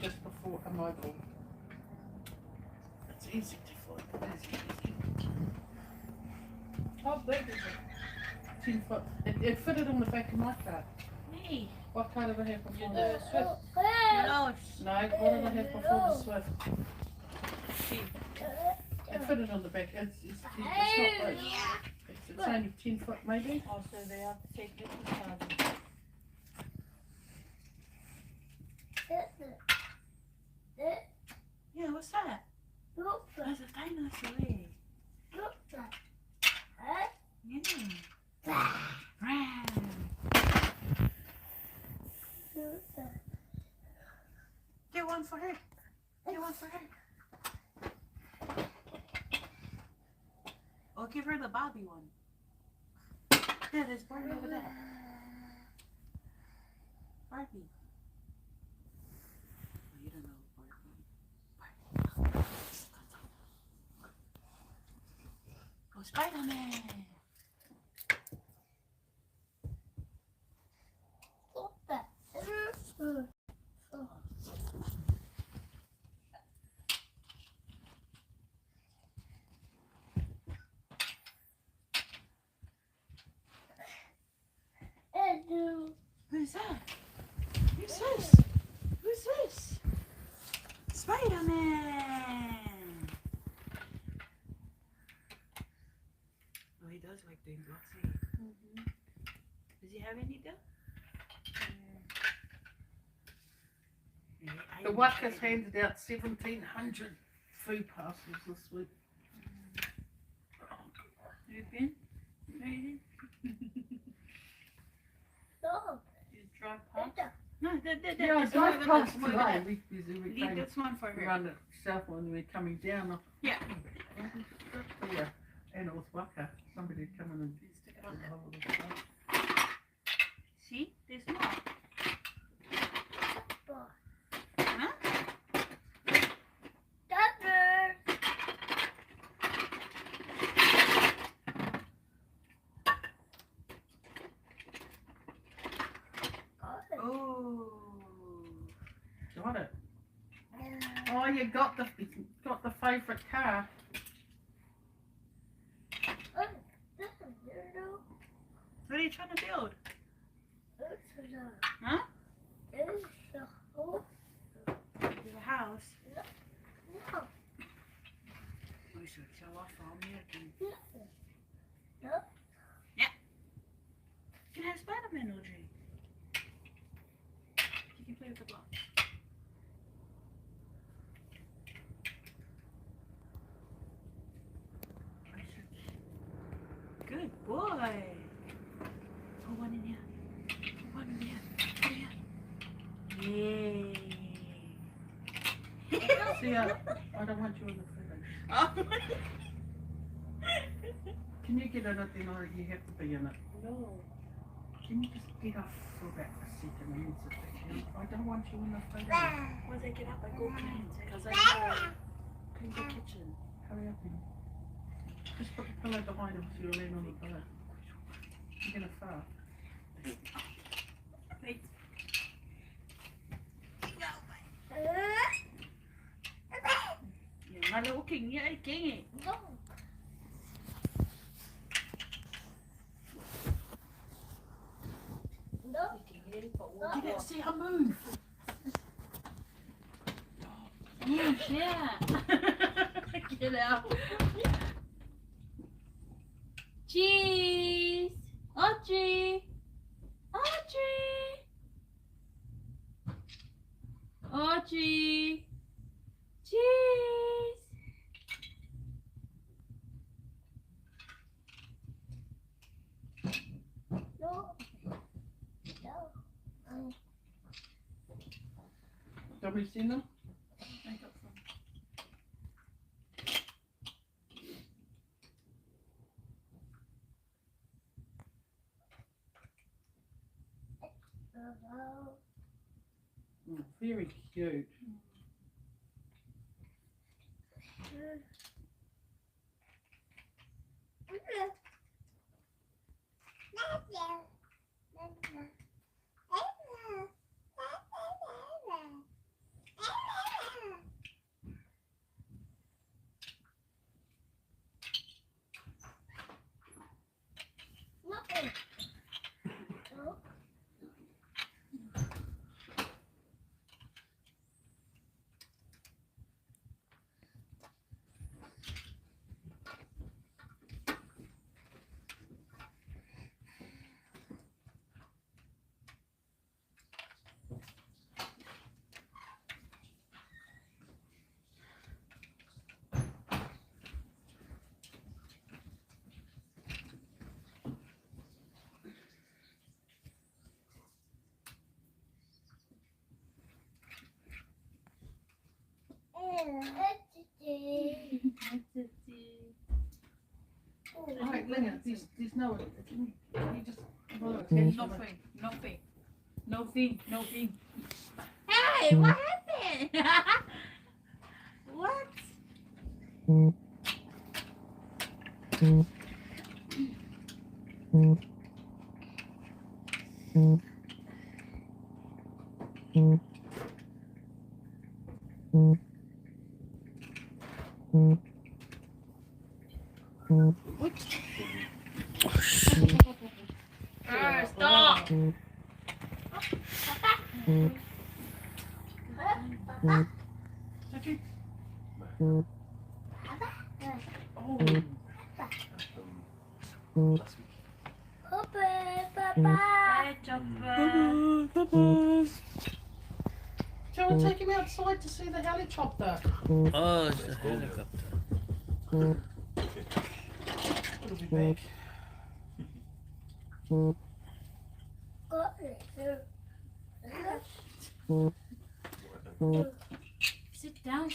just before a mobile. It's easy to find. It's easy. How big is it? 10 foot. It fitted on the back of my car. Hey, What car did I have before the the Swift. Swift? No, No, what did I have before the Swift? It fitted on the back. It's not big. It's only 10 foot maybe. also they have to take this charge. Yeah, what's that? That's a dinosaur. Eh? Yeah. Get one for her. Get one for her. Or give her the Bobby one. Yeah, there's Barbie over there. Barbie. Oh, you don't know Barbie. Oh, Spider-Man. Who's that? Who's this? Who's this? Spider-Man! Oh, he does like doing blocks, eh? Does he have any though? The workers handed out 1,700 food parcels this week. You've been? Maybe? You drive past? No, Yeah, I drove past today. We Leave this one for her. around the south when we're coming down. Yeah. Yeah, and it was waka. Somebody had come in and Stick it on did there. all of this stuff. See? There's more. Huh? Oh. Got it. Oh, you got the favourite car. What are you trying to build? Huh? There's a house. We should show off all American. Yeah. You can have Spider-Man, Audrey. You can play with the blocks. Good boy. Put one in here. Put one in here. Put it here. Yay. See, I don't want you in the fridge. Oh. Can you get in it then, or you have to be in it? No. Can you just get up for about a second and then sit back down? I don't want you in the fridge. Once I get up, I go clean. Because I know clean the kitchen. Hurry up then. Just put the pillow behind him so you'll lean on the pillow. You're going to fart. Wait. Yung little king niya ay king eh. You didn't see her move. Yeah. Get out. Cheese. Audrey. Audrey. Audrey. Cheese. Have we seen them? I got some. Oh, very cute. Alright, Linga, there's no, can you just blow a Nothing, nothing. nothing. Hey, what happened? What? Stop. Jackie? Oh. Hey, Chopper. Shall we take him outside to see the helicopter? Oh, it's a helicopter. It'll be big. Sit down,